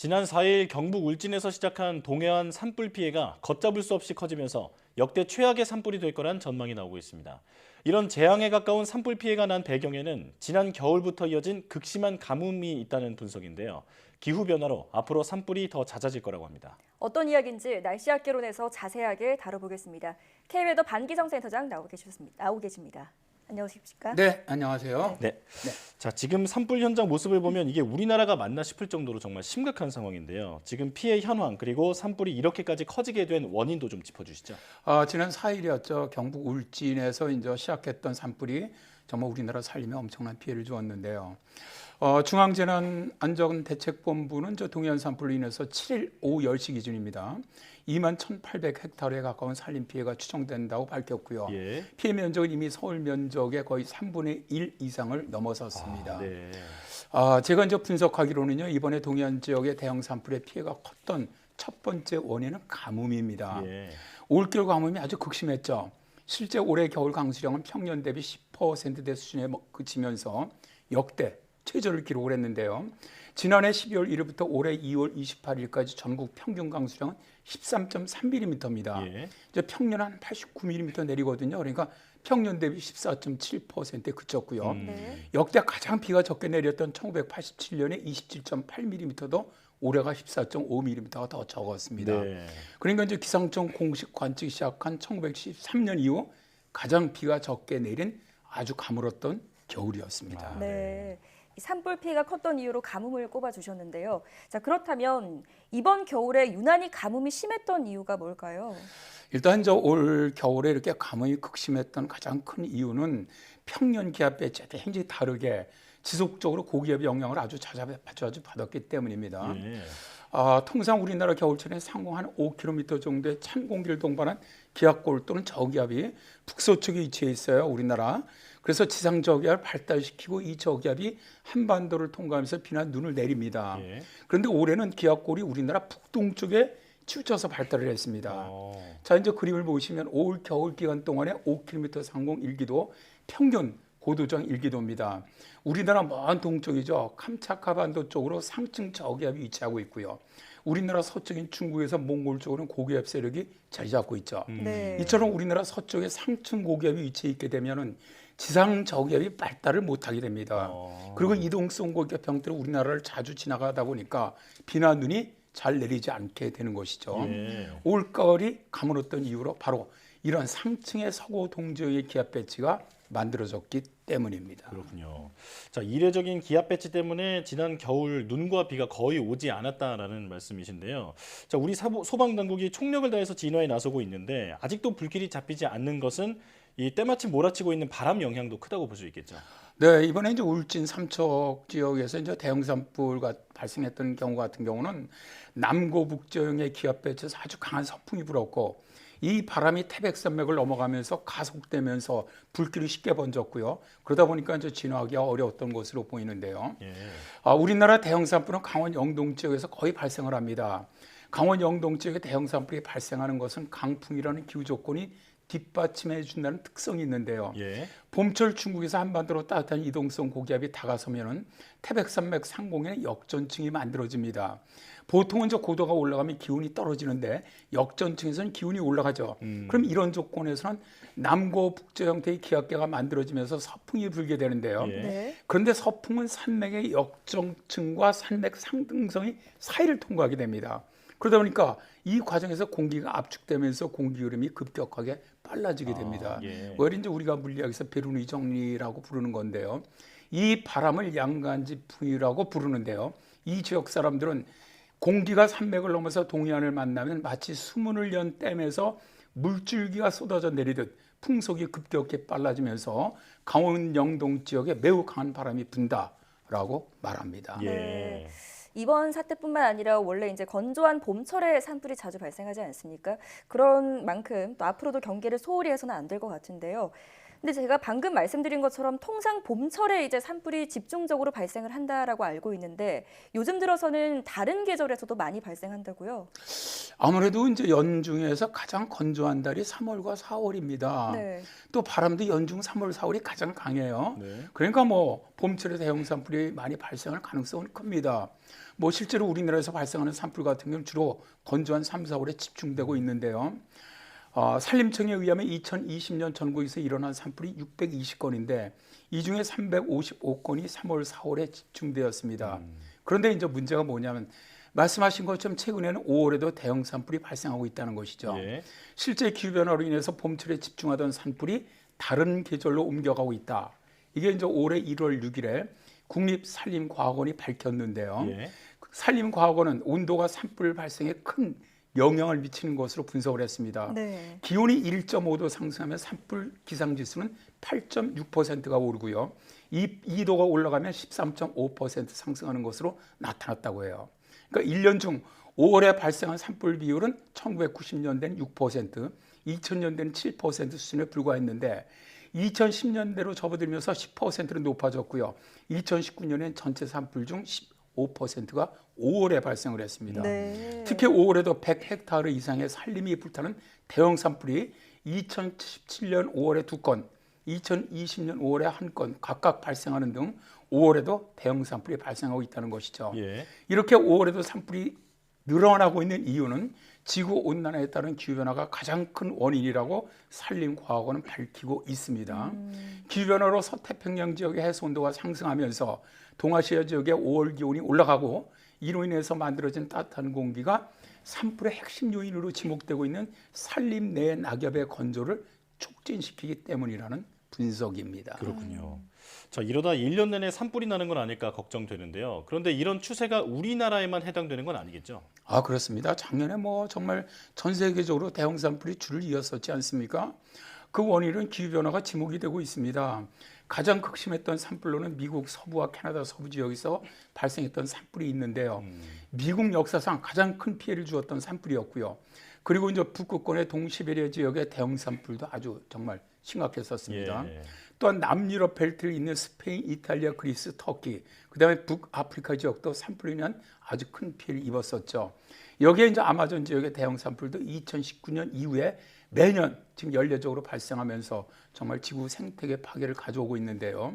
지난 4일 경북 울진에서 시작한 동해안 산불 피해가 걷잡을 수 없이 커지면서 역대 최악의 산불이 될 거란 전망이 나오고 있습니다. 이런 재앙에 가까운 산불 피해가 난 배경에는 지난 겨울부터 이어진 극심한 가뭄이 있다는 분석인데요. 기후변화로 앞으로 산불이 더 잦아질 거라고 합니다. 어떤 이야기인지 날씨 학개론에서 자세하게 다뤄보겠습니다. K웨더 반기성 센터장 나오고 계십니다. 안녕하십니까? 네, 안녕하세요. 네. 자, 지금 산불 현장 모습을 보면 이게 우리나라가 맞나 싶을 정도로 정말 심각한 상황인데요. 지금 피해 현황 그리고 산불이 이렇게까지 커지게 된 원인도 좀 짚어주시죠. 지난 4일이었죠. 경북 울진에서 이제 시작했던 산불이 정말 우리나라 살림에 엄청난 피해를 주었는데요. 중앙재난안전대책본부는 저 동해안 산불로 인해서 7일 오후 10시 기준입니다. 2만 1,800헥타르에 가까운 살림 피해가 추정된다고 밝혔고요. 예. 피해 면적은 이미 서울 면적의 거의 3분의 1 이상을 넘어섰습니다. 네. 제가 이제 분석하기로는요, 이번에 동해안 지역의 대형 산불의 피해가 컸던 첫 번째 원인은 가뭄입니다. 예. 올겨울 가뭄이 아주 극심했죠. 실제 올해 겨울 강수량은 평년 대비 10%대 수준에 그치면서 역대 최저를 기록을 했는데요. 지난해 12월 1일부터 올해 2월 28일까지 전국 평균 강수량은 13.3mm입니다. 예. 이제 평년 한 89mm 내리거든요. 그러니까 평년 대비 14.7%에 그쳤고요. 네. 역대 가장 비가 적게 내렸던 1987년에 27.8mm도 올해가 14.5mm가 더 적었습니다. 네. 그러니까 이제 기상청 공식 관측이 시작한 1913년 이후 가장 비가 적게 내린 아주 가물었던 겨울이었습니다. 네. 이 산불 피해가 컸던 이유로 가뭄을 꼽아주셨는데요. 자, 그렇다면 이번 겨울에 유난히 가뭄이 심했던 이유가 뭘까요? 일단 올 겨울에 이렇게 가뭄이 극심했던 가장 큰 이유는 평년 기압 배치와 굉장히 다르게 지속적으로 고기압의 영향을 아주 자주 받았기 때문입니다. 예. 통상 우리나라 겨울철에 상공 한 5km 정도의 찬 공기를 동반한 기압골 또는 저기압이 북서쪽에 위치해 있어요, 우리나라. 그래서 지상 저기압을 발달시키고 이 저기압이 한반도를 통과하면서 비나 눈을 내립니다. 예. 그런데 올해는 기압골이 우리나라 북동쪽에 치우쳐서 발달을 했습니다. 자, 이제 그림을 보시면 올 겨울 기간 동안에 5km 상공 일기도 평균 고도정 일기도입니다. 우리나라 먼 동쪽이죠. 캄차카 반도 쪽으로 상층 저기압이 위치하고 있고요. 우리나라 서쪽인 중국에서 몽골 쪽으로는 고기압 세력이 자리 잡고 있죠. 네. 이처럼 우리나라 서쪽에 상층 고기압이 위치해 있게 되면은 지상 저기압이 발달을 못하게 됩니다. 그리고 이동성 고기압 형태로 우리나라를 자주 지나가다 보니까 비나 눈이 잘 내리지 않게 되는 것이죠. 예. 올가을이 가물었던 이유로 바로 이런 상층의 서고 동지역의 기압 배치가 만들어졌기 때문입니다. 그렇군요. 자, 이례적인 기압 배치 때문에 지난 겨울 눈과 비가 거의 오지 않았다라는 말씀이신데요. 자, 우리 소방 당국이 총력을 다해서 진화에 나서고 있는데 아직도 불길이 잡히지 않는 것은 이 때마침 몰아치고 있는 바람 영향도 크다고 볼 수 있겠죠. 네, 이번에 이제 울진 삼척 지역에서 이제 대형 산불가 발생했던 경우 같은 경우는 남고 북지역의 기압 배치에서 아주 강한 서풍이 불었고 이 바람이 태백산맥을 넘어가면서 가속되면서 불길이 쉽게 번졌고요. 그러다 보니까 이제 진화하기가 어려웠던 것으로 보이는데요. 예. 우리나라 대형 산불은 강원 영동 지역에서 거의 발생을 합니다. 강원 영동 지역에 대형 산불이 발생하는 것은 강풍이라는 기후 조건이 뒷받침해 준다는 특성이 있는데요. 예. 봄철 중국에서 한반도로 따뜻한 이동성 고기압이 다가서면은 태백산맥 상공에는 역전층이 만들어집니다. 보통은 저 고도가 올라가면 기온이 떨어지는데 역전층에서는 기온이 올라가죠. 그럼 이런 조건에서는 남고 북저 형태의 기압계가 만들어지면서 서풍이 불게 되는데요. 예. 네. 그런데 서풍은 산맥의 역전층과 산맥 상등성이 사이를 통과하게 됩니다. 그러다 보니까 이 과정에서 공기가 압축되면서 공기 흐름이 급격하게 빨라지게 됩니다. 예. 오히려 이제 우리가 물리학에서 베르누이 정리라고 부르는 건데요. 이 바람을 양간지풍이라고 부르는데요. 이 지역 사람들은 공기가 산맥을 넘어서 동해안을 만나면 마치 수문을 연 댐에서 물줄기가 쏟아져 내리듯 풍속이 급격히 빨라지면서 강원 영동 지역에 매우 강한 바람이 분다라고 말합니다. 예. 네. 이번 사태뿐만 아니라 원래 이제 건조한 봄철에 산불이 자주 발생하지 않습니까? 그런 만큼 또 앞으로도 경계를 소홀히 해서는 안 될 것 같은데요. 근데 제가 방금 말씀드린 것처럼 통상 봄철에 이제 산불이 집중적으로 발생을 한다라고 알고 있는데 요즘 들어서는 다른 계절에서도 많이 발생한다고요? 아무래도 이제 연중에서 가장 건조한 달이 3월과 4월입니다. 네. 또 바람도 연중 3월, 4월이 가장 강해요. 네. 그러니까 뭐 봄철에 대형 산불이 많이 발생할 가능성은 큽니다. 뭐 실제로 우리나라에서 발생하는 산불 같은 경우는 주로 건조한 3, 4월에 집중되고 있는데요. 산림청에 의하면 2020년 전국에서 일어난 산불이 620건인데 이 중에 355건이 3월, 4월에 집중되었습니다. 그런데 이제 문제가 뭐냐면 말씀하신 것처럼 최근에는 5월에도 대형 산불이 발생하고 있다는 것이죠. 예. 실제 기후변화로 인해서 봄철에 집중하던 산불이 다른 계절로 옮겨가고 있다. 이게 이제 올해 1월 6일에 국립산림과학원이 밝혔는데요. 예. 산림과학원은 온도가 산불 발생에 큰 영향을 미치는 것으로 분석을 했습니다. 네. 기온이 1.5도 상승하면 산불 기상지수는 8.6%가 오르고요. 2도가 올라가면 13.5% 상승하는 것으로 나타났다고 해요. 그러니까 1년 중 5월에 발생한 산불 비율은 1990년대는 6%, 2000년대는 7% 수준에 불과했는데 2010년대로 접어들면서 10%로 높아졌고요. 2019년엔 전체 산불 중 15%가 5월에 발생을 했습니다. 네. 특히 5월에도 100헥타르 이상의 산림이 불타는 대형 산불이 2017년 5월에 2건, 2020년 5월에 1건 각각 발생하는 등 5월에도 대형 산불이 발생하고 있다는 것이죠. 예. 이렇게 5월에도 산불이 늘어나고 있는 이유는 지구온난화에 따른 기후변화가 가장 큰 원인이라고 산림과학원은 밝히고 있습니다. 기후변화로 서태평양 지역의 해수온도가 상승하면서 동아시아 지역의 5월 기온이 올라가고 이로 인해서 만들어진 따뜻한 공기가 산불의 핵심 요인으로 지목되고 있는 산림 내 낙엽의 건조를 촉진시키기 때문이라는 분석입니다. 그렇군요. 자, 이러다 1년 내내 산불이 나는 건 아닐까 걱정되는데요. 그런데 이런 추세가 우리나라에만 해당되는 건 아니겠죠? 그렇습니다. 작년에 뭐 정말 전 세계적으로 대형 산불이 줄을 이었었지 않습니까? 그 원인은 기후변화가 지목이 되고 있습니다. 가장 극심했던 산불로는 미국 서부와 캐나다 서부 지역에서 발생했던 산불이 있는데요. 미국 역사상 가장 큰 피해를 주었던 산불이었고요. 그리고 이제 북극권의 동시베리아 지역의 대형 산불도 아주 정말 심각했었습니다. 예. 또한 남유럽 벨트를 잇는 스페인, 이탈리아, 그리스, 터키, 그다음에 북아프리카 지역도 산불로 인한 아주 큰 피해를 입었었죠. 여기에 이제 아마존 지역의 대형 산불도 2019년 이후에 매년 지금 연례적으로 발생하면서 정말 지구 생태계 파괴를 가져오고 있는데요.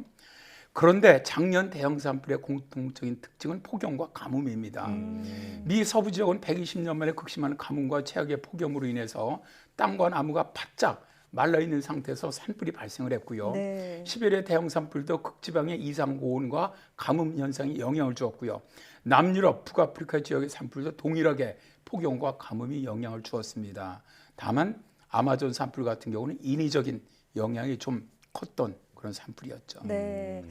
그런데 작년 대형 산불의 공통적인 특징은 폭염과 가뭄입니다. 미 서부 지역은 120년 만에 극심한 가뭄과 최악의 폭염으로 인해서 땅과 나무가 바짝 말라있는 상태에서 산불이 발생을 했고요. 네. 시베리아 대형 산불도 극지방의 이상 고온과 가뭄 현상이 영향을 주었고요. 남유럽, 북아프리카 지역의 산불도 동일하게 폭염과 가뭄이 영향을 주었습니다. 다만 아마존 산불 같은 경우는 인위적인 영향이 좀 컸던 그런 산불이었죠. 네.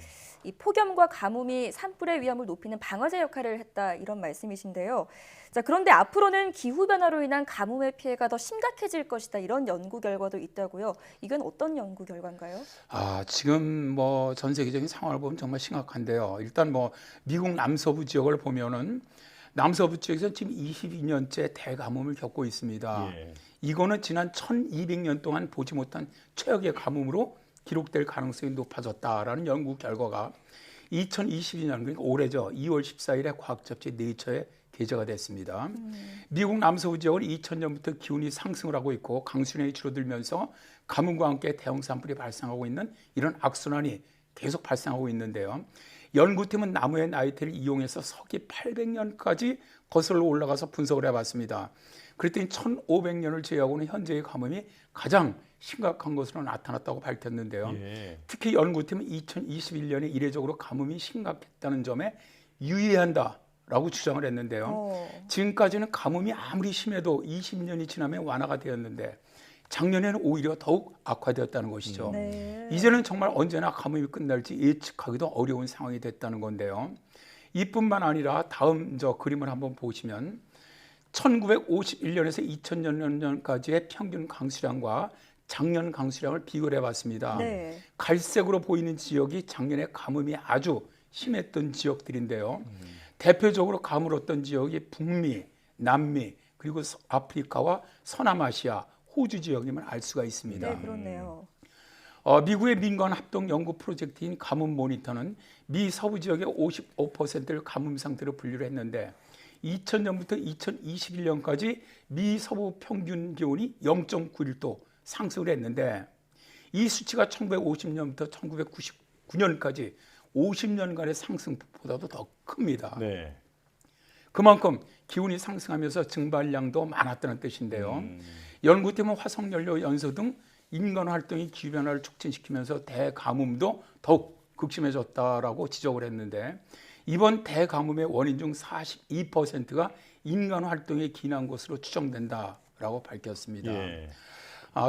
이 폭염과 가뭄이 산불의 위험을 높이는 방아제 역할을 했다 이런 말씀이신데요. 자, 그런데 앞으로는 기후 변화로 인한 가뭄의 피해가 더 심각해질 것이다 이런 연구 결과도 있다고요. 이건 어떤 연구 결과인가요? 지금 뭐 전 세계적인 상황을 보면 정말 심각한데요. 일단 뭐 미국 남서부 지역을 보면은 남서부 지역에서 지금 22년째 대가뭄을 겪고 있습니다. 예. 이거는 지난 1200년 동안 보지 못한 최악의 가뭄으로 기록될 가능성이 높아졌다라는 연구 결과가 2022년 그러니까 올해죠. 2월 14일에 과학 잡지 네이처에 게재가 됐습니다. 미국 남서부 지역은 2000년부터 기온이 상승을 하고 있고 강수량이 줄어들면서 가뭄과 함께 대형 산불이 발생하고 있는 이런 악순환이 계속 발생하고 있는데요. 연구팀은 나무의 나이테를 이용해서 서기 800년까지 거슬러 올라가서 분석을 해봤습니다. 그랬더니 1500년을 제외하고는 현재의 가뭄이 가장 심각한 것으로 나타났다고 밝혔는데요. 예. 특히 연구팀은 2021년에 이례적으로 가뭄이 심각했다는 점에 유의한다라고 주장을 했는데요. 지금까지는 가뭄이 아무리 심해도 20년이 지나면 완화가 되었는데 작년에는 오히려 더욱 악화되었다는 것이죠. 네. 이제는 정말 언제나 가뭄이 끝날지 예측하기도 어려운 상황이 됐다는 건데요. 이뿐만 아니라 다음 그림을 한번 보시면 1951년에서 2000년까지의 평균 강수량과 작년 강수량을 비교를 해봤습니다. 네. 갈색으로 보이는 지역이 작년에 가뭄이 아주 심했던 지역들인데요. 대표적으로 가물었던 지역이 북미, 남미, 그리고 아프리카와 서남아시아, 호주 지역임을 알 수가 있습니다. 네, 그렇네요. 미국의 민간 합동 연구 프로젝트인 가뭄 모니터는 미 서부 지역의 55%를 가뭄 상태로 분류를 했는데 2000년부터 2021년까지 미 서부 평균 기온이 0.91도 상승을 했는데 이 수치가 1950년부터 1999년까지 50년간의 상승폭보다도 더 큽니다. 네. 그만큼 기온이 상승하면서 증발량도 많았다는 뜻인데요. 연구팀은 화석연료 연소 등 인간 활동이 기후변화를 촉진시키면서 대가뭄도 더욱 극심해졌다라고 지적을 했는데 이번 대가뭄의 원인 중 42%가 인간 활동에 기인한 것으로 추정된다라고 밝혔습니다. 예.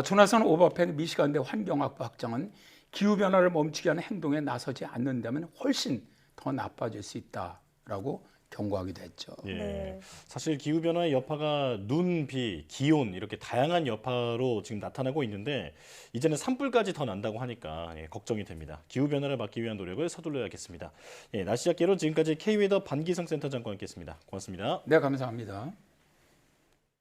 조나선 오버펜 미시간대 환경학부 학장은 기후변화를 멈추게 하는 행동에 나서지 않는다면 훨씬 더 나빠질 수 있다라고 경고하기도 했죠. 예. 네. 사실 기후변화의 여파가 눈, 비, 기온 이렇게 다양한 여파로 지금 나타나고 있는데 이제는 산불까지 더 난다고 하니까 걱정이 됩니다. 기후변화를 막기 위한 노력을 서둘러야겠습니다. 날씨 잡기로 지금까지 K웨더 반기성 센터장과 함께했습니다. 고맙습니다. 네, 감사합니다.